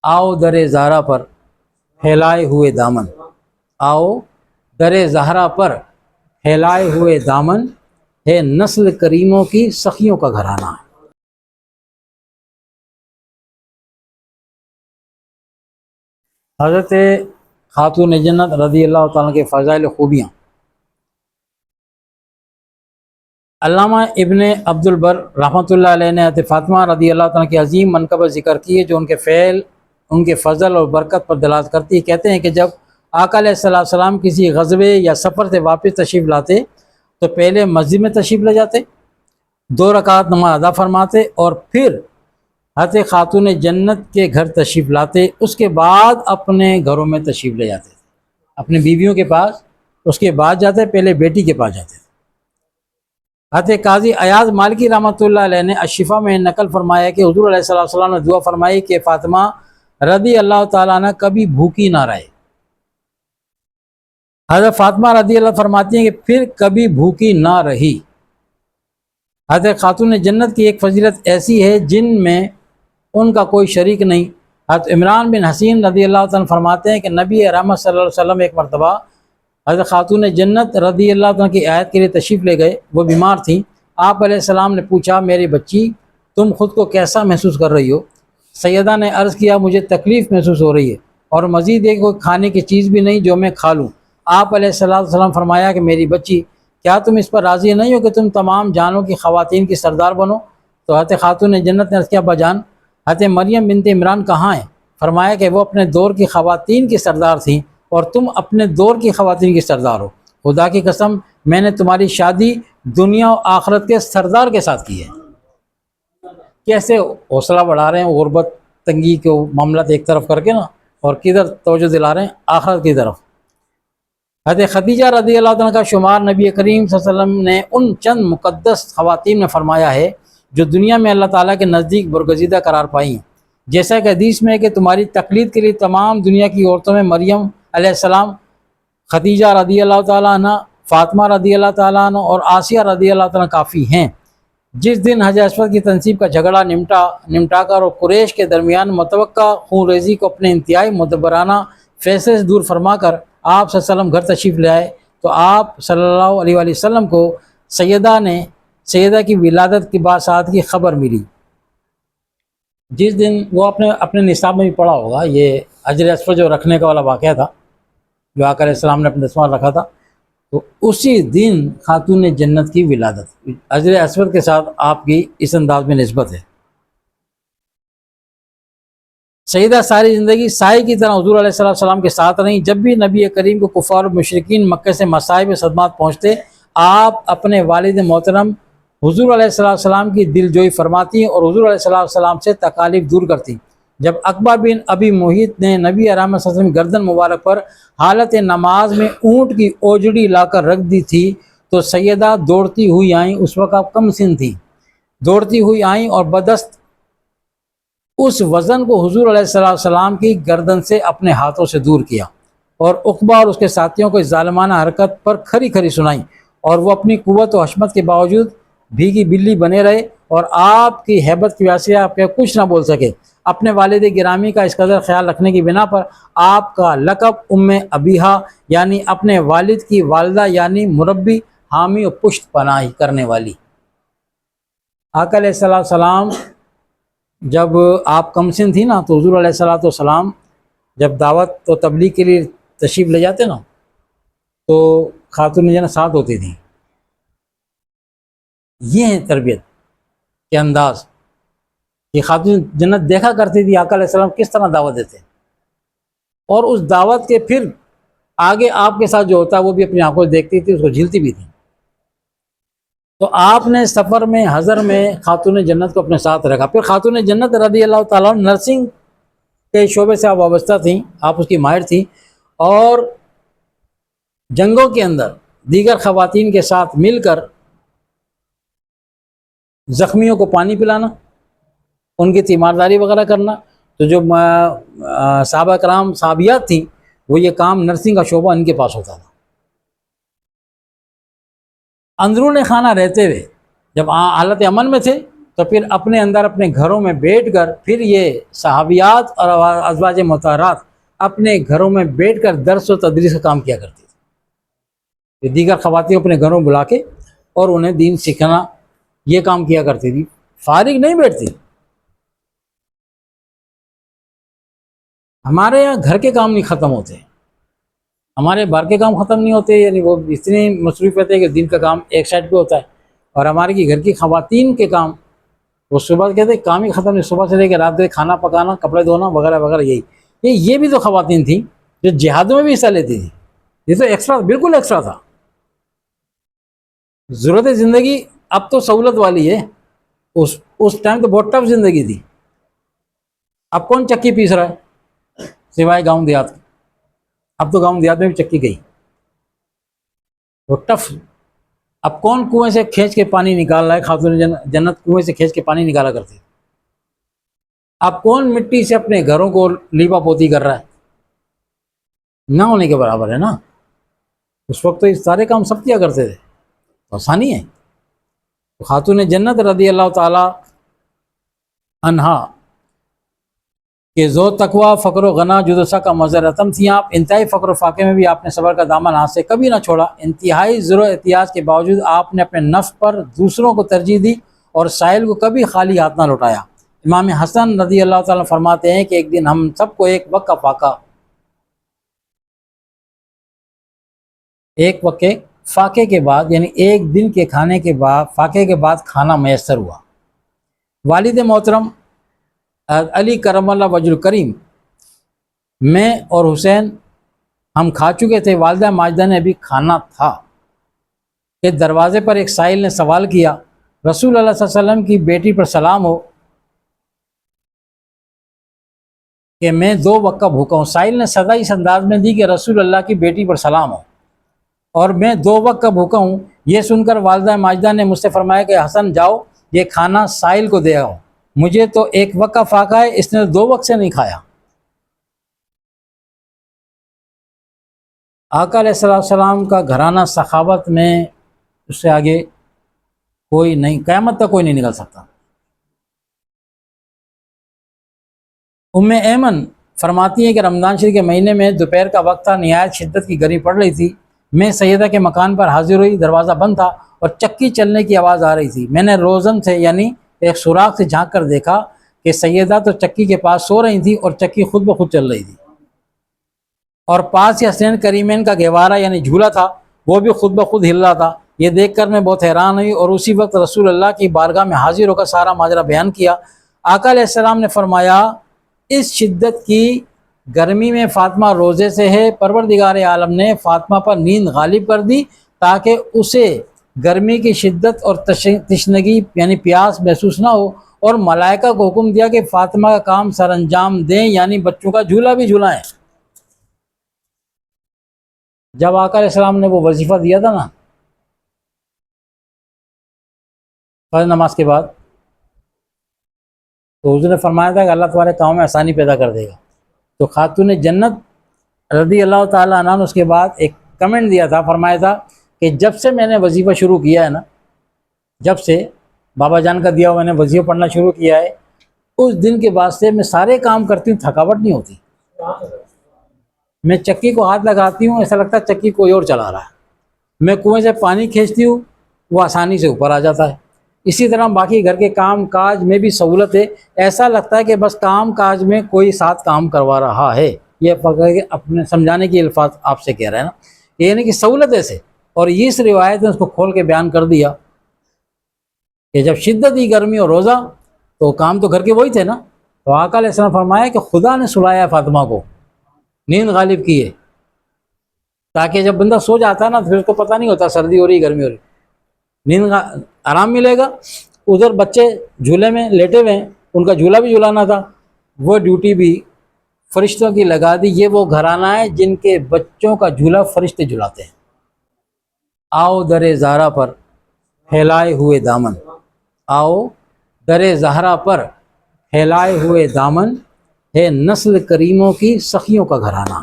آؤ در زہرا پر پھیلائے ہوئے دامن، آؤ در زہرا پر پھیلائے ہوئے دامن، ہے نسل کریموں کی سخیوں کا گھرانہ ہے۔ حضرت خاتون جنت رضی اللہ تعالیٰ کے فضائل خوبیاں۔ علامہ ابن عبد البر رحمۃ اللہ علیہ نے حضرت فاطمہ رضی اللہ تعالیٰ کی عظیم منقبت ذکر کی ہے، جو ان کے فعل، ان کے فضل اور برکت پر دلالت کرتی ہے۔ کہتے ہیں کہ جب آقا علیہ السلام کسی غزوے یا سفر سے واپس تشریف لاتے تو پہلے مسجد میں تشریف لے جاتے، 2 رکعت نماز ادا فرماتے، اور پھر حضرت خاتون جنت کے گھر تشریف لاتے، اس کے بعد اپنے گھروں میں تشریف لے جاتے، اپنی بیویوں کے پاس، اس کے بعد جاتے، پہلے بیٹی کے پاس جاتے۔ حضرت قاضی ایاز مالکی رحمۃ اللہ علیہ نے الشفا میں نقل فرمایا کہ حضور علیہ السلام نے دعا فرمائی کہ فاطمہ رضی اللہ تعالیٰ عنہ کبھی بھوکی نہ رہے۔ حضرت فاطمہ رضی اللہ فرماتی ہیں کہ پھر کبھی بھوکی نہ رہی۔ حضرت خاتون جنت کی ایک فضیلت ایسی ہے جن میں ان کا کوئی شریک نہیں۔ حضرت عمران بن حسین رضی اللہ تعالیٰ فرماتے ہیں کہ نبی رحمت صلی اللہ علیہ وسلم ایک مرتبہ حضرت خاتون جنت رضی اللہ تعالیٰ کی آیت کے لیے تشریف لے گئے، وہ بیمار تھیں۔ آپ علیہ السلام نے پوچھا، میری بچی تم خود کو کیسا محسوس کر رہی ہو؟ سیدہ نے عرض کیا، مجھے تکلیف محسوس ہو رہی ہے اور مزید ایک کوئی کھانے کی چیز بھی نہیں جو میں کھا لوں۔ آپ علیہ السلام فرمایا کہ میری بچی کیا تم اس پر راضی نہیں ہو کہ تم تمام جانوں کی خواتین کی سردار بنو؟ تو حضرت خاتون جنت نے عرض کیا، ابا جان حضرت مریم بنت عمران کہاں ہیں؟ فرمایا کہ وہ اپنے دور کی خواتین کی سردار تھیں اور تم اپنے دور کی خواتین کی سردار ہو۔ خدا کی قسم میں نے تمہاری شادی دنیا و آخرت کے سردار کے ساتھ کی ہے۔ کیسے حوصلہ بڑھا رہے ہیں غربت تنگی کے معاملات ایک طرف کر کے نا، اور کدھر توجہ دلا رہے ہیں آخرت کی طرف۔ حضرت خدیجہ رضی اللہ عنہ کا شمار نبی کریم صلی اللہ علیہ وسلم نے ان چند مقدس خواتین میں فرمایا ہے جو دنیا میں اللہ تعالیٰ کے نزدیک برگزیدہ قرار پائی ہیں، جیسا کہ حدیث میں ہے کہ تمہاری تقلید کے لیے تمام دنیا کی عورتوں میں مریم علیہ السلام، خدیجہ رضی اللہ تعالیٰ عنہ، فاطمہ رضی اللہ تعالیٰ عنہ اور آسیہ رضی اللہ تعالیٰ کافی ہیں۔ جس دن حجر اسود کی تنصیب کا جھگڑا نمٹا کر اور قریش کے درمیان متوقع خون ریزی کو اپنے انتہائی مدبرانہ فیصلے سے دور فرما کر آپ صلی اللہ علیہ وسلم گھر تشریف لے آئے تو آپ صلی اللہ علیہ وآلہ وسلم کو سیدہ کی ولادت کی باسات کی خبر ملی۔ جس دن وہ اپنے نصاب میں بھی پڑھا ہوگا، یہ حجر اسود جو رکھنے کا والا واقعہ تھا، جو آقا علیہ السلام نے اپنے دستمال رکھا تھا، تو اسی دن خاتون جنت کی ولادت حجر اسود کے ساتھ آپ کی اس انداز میں نسبت ہے۔ سیدہ ساری زندگی سائے کی طرح حضور علیہ السلام کے ساتھ رہیں۔ جب بھی نبی کریم کو کفار و مشرکین مکہ سے مصائب صدمات پہنچتے، آپ اپنے والد محترم حضور علیہ السلام کی دل جوئی فرماتی اور حضور علیہ السلام سے تکالیف دور کرتی۔ جب عقبہ بن ابی محیط نے نبی اکرم صلی اللہ علیہ وسلم گردن مبارک پر حالت نماز میں اونٹ کی اوجڑی لا کر رکھ دی تھی تو سیدہ دوڑتی ہوئی آئیں، اس وقت آپ کم سن تھی، دوڑتی ہوئی آئیں اور بدست اس وزن کو حضور علیہ السلام کی گردن سے اپنے ہاتھوں سے دور کیا اور عقبہ اور اس کے ساتھیوں کو اس ظالمانہ حرکت پر کھری کھری سنائیں، اور وہ اپنی قوت و حشمت کے باوجود بھیگی بلی بنے رہے اور آپ کی ہیبت کی وجہ سے آپ کے کچھ نہ بول سکے۔ اپنے والد گرامی کا اس قدر خیال رکھنے کی بنا پر آپ کا لقب ام ابیہا یعنی اپنے والد کی والدہ یعنی مربی، حامی و پشت پناہی کرنے والی۔ آقا علیہ السلام جب آپ کم سن تھی نا تو حضور علیہ السلام جب دعوت و تبلیغ کے لیے تشریف لے جاتے نا تو خاتون جنت ساتھ ہوتی تھیں۔ یہ ہے تربیت کے انداز۔ یہ خاتون جنت دیکھا کرتی تھی آقا علیہ السلام کس طرح دعوت دیتے، اور اس دعوت کے پھر آگے آپ کے ساتھ جو ہوتا ہے وہ بھی اپنی آنکھوں سے دیکھتی تھی، اس کو جھیلتی بھی تھی۔ تو آپ نے سفر میں حضر میں خاتون جنت کو اپنے ساتھ رکھا۔ پھر خاتون جنت رضی اللہ تعالیٰ نرسنگ کے شعبے سے آپ وابستہ تھیں، آپ اس کی ماہر تھیں، اور جنگوں کے اندر دیگر خواتین کے ساتھ مل کر زخمیوں کو پانی پلانا، ان کی تیمارداری وغیرہ کرنا۔ تو جو صحابہ کرام صحابیات تھیں وہ یہ کام نرسنگ کا شعبہ ان کے پاس ہوتا تھا۔ اندرون خانہ رہتے ہوئے جب حالت امن میں تھے تو پھر اپنے اندر اپنے گھروں میں بیٹھ کر پھر یہ صحابیات اور ازواج مطہرات اپنے گھروں میں بیٹھ کر درس و تدریس کا کام کیا کرتی تھی. دیگر خواتین اپنے گھروں بلا کے اور انہیں دین سیکھنا یہ کام کیا کرتی تھی، فارغ نہیں بیٹھتی. ہمارے یہاں گھر کے کام نہیں ختم ہوتے، ہمارے باہر کے کام ختم نہیں ہوتے، یعنی وہ اتنی مصروف رہتے ہیں کہ دن کا کام ایک سائڈ پہ ہوتا ہے، اور ہمارے کی گھر کی خواتین کے کام وہ صبح کہتے ہیں کام ہی ختم نہیں، صبح سے لے کے رات تک کھانا پکانا، کپڑے دھونا وغیرہ وغیرہ. یہ بھی تو خواتین تھیں جو جہادوں میں بھی حصہ لیتی تھیں. یہ تو ایکسٹرا، بالکل ایکسٹرا تھا. ضرورت زندگی اب تو سہولت والی ہے، اس ٹائم تو بہت ٹف زندگی تھی. اب کون چکی پیس رہا ہے سوائے گاؤں دیہات کے؟ اب تو گاؤں دیہات میں بھی چکی گئی، وہ ٹف. اب کون کنویں سے کھینچ کے پانی نکال رہا ہے؟ خاتون جنت کنویں سے کھینچ کے پانی نکالا کرتی. اب کون مٹی سے اپنے گھروں کو لیپا پوتی کر رہا ہے؟ نہ ہونے کے برابر ہے نا. اس وقت تو یہ سارے کام سب کیا کرتے تھے، آسانی ہے. خاتون جنت رضی اللہ تعالی عنہا کہ ذو تقویٰ فقر و غنا جدوسا کا مظہر رتم تھیں آپ. انتہائی فقر و فاقے میں بھی آپ نے صبر کا دامن ہاتھ سے کبھی نہ چھوڑا. انتہائی ذر و احتیاط کے باوجود آپ نے اپنے نفس پر دوسروں کو ترجیح دی اور سائل کو کبھی خالی ہاتھ نہ لوٹایا. امام حسن رضی اللہ تعالیٰ فرماتے ہیں کہ ایک دن ہم سب کو ایک وقت فاقے کے بعد، یعنی ایک دن کے کھانے کے بعد، فاقے کے بعد کھانا میسر ہوا. والد محترم علی کرم اللہ وجہ الکریم، میں اور حسین ہم کھا چکے تھے. والدہ ماجدہ نے ابھی کھانا تھا کہ دروازے پر ایک سائل نے سوال کیا، رسول اللہ صلی اللہ علیہ وسلم کی بیٹی پر سلام ہو کہ میں 2 وقت کا بھوکا ہوں. سائل نے سزا اس انداز میں دی کہ رسول اللہ کی بیٹی پر سلام ہو اور میں 2 وقت کا بھوکا ہوں. یہ سن کر والدہ ماجدہ نے مجھ سے فرمایا کہ حسن جاؤ یہ کھانا سائل کو دے آؤ، مجھے تو 1 وقت کا فاقہ ہے، اس نے 2 وقت سے نہیں کھایا. آقا علیہ السلام کا گھرانہ سخاوت میں اس سے آگے کوئی نہیں، قیامت تک کوئی نہیں نکل سکتا. ام ایمن فرماتی ہیں کہ رمضان شریف کے مہینے میں دوپہر کا وقت تھا، نہایت شدت کی گرمی پڑ رہی تھی. میں سیدہ کے مکان پر حاضر ہوئی، دروازہ بند تھا اور چکی چلنے کی آواز آ رہی تھی. میں نے روزن سے یعنی ایک سوراخ سے جھانک کر دیکھا کہ سیدہ تو چکی کے پاس سو رہی تھی اور چکی خود بخود چل رہی تھی، اور پاس ہی حسنین کریمین کا گہوارہ یعنی جھولا تھا، وہ بھی خود بخود ہل رہا تھا. یہ دیکھ کر میں بہت حیران ہوئی اور اسی وقت رسول اللہ کی بارگاہ میں حاضر ہو کر سارا ماجرا بیان کیا. آقا علیہ السلام نے فرمایا، اس شدت کی گرمی میں فاطمہ روزے سے ہے، پروردگار عالم نے فاطمہ پر نیند غالب کر دی تاکہ اسے گرمی کی شدت اور تشنگی یعنی پیاس محسوس نہ ہو، اور ملائکہ کو حکم دیا کہ فاطمہ کا کام سر انجام دیں یعنی بچوں کا جھولا بھی جھلائیں. جب آقا علیہ السلام نے وہ وظیفہ دیا تھا نا فجر نماز کے بعد، تو حضور نے فرمایا تھا کہ اللہ تمہارے کاموں میں آسانی پیدا کر دے گا. تو خاتون جنت رضی اللہ تعالیٰ عنہ نے اس کے بعد ایک کمنٹ دیا تھا، فرمایا تھا کہ جب سے میں نے وظیفہ شروع کیا ہے نا، جب سے بابا جان کا دیا ہوا میں نے وظیفہ پڑھنا شروع کیا ہے، اس دن کے بعد سے میں سارے کام کرتی ہوں، تھکاوٹ نہیں ہوتی. میں چکی کو ہاتھ لگاتی ہوں ایسا لگتا ہے چکی کوئی اور چلا رہا ہے. میں کنویں سے پانی کھینچتی ہوں وہ آسانی سے اوپر آ جاتا ہے. اسی طرح باقی گھر کے کام کاج میں بھی سہولت ہے، ایسا لگتا ہے کہ بس کام کاج میں کوئی ساتھ کام کروا رہا ہے. یہ اپنے سمجھانے کی الفاظ آپ سے کہہ رہے ہیں نا، یہ نہیں کہ سہولت ایسے. اور اس روایت نے اس کو کھول کے بیان کر دیا کہ جب شدت ہی گرمی اور روزہ تو کام تو گھر کے وہی تھے نا. تو آقا علیہ السلام فرمایا کہ خدا نے سلایا فاطمہ کو، نیند غالب کی ہے، تاکہ جب بندہ سو جاتا ہے نا تو پھر اس کو پتہ نہیں ہوتا سردی ہو رہی گرمی ہو رہی، نیند آرام ملے گا. ادھر بچے جھولے میں لیٹے ہوئے ہیں، ان کا جھولا بھی جھلانا تھا، وہ ڈیوٹی بھی فرشتوں کی لگا دی. یہ وہ گھرانہ ہے جن کے بچوں کا جھولا فرشتے جھلاتے ہیں. آؤ در زہرا پر پھیلائے ہوئے دامن، آؤ در زہرا پر پھیلائے ہوئے دامن، ہے نسل کریموں کی سخیوں کا گھرانہ.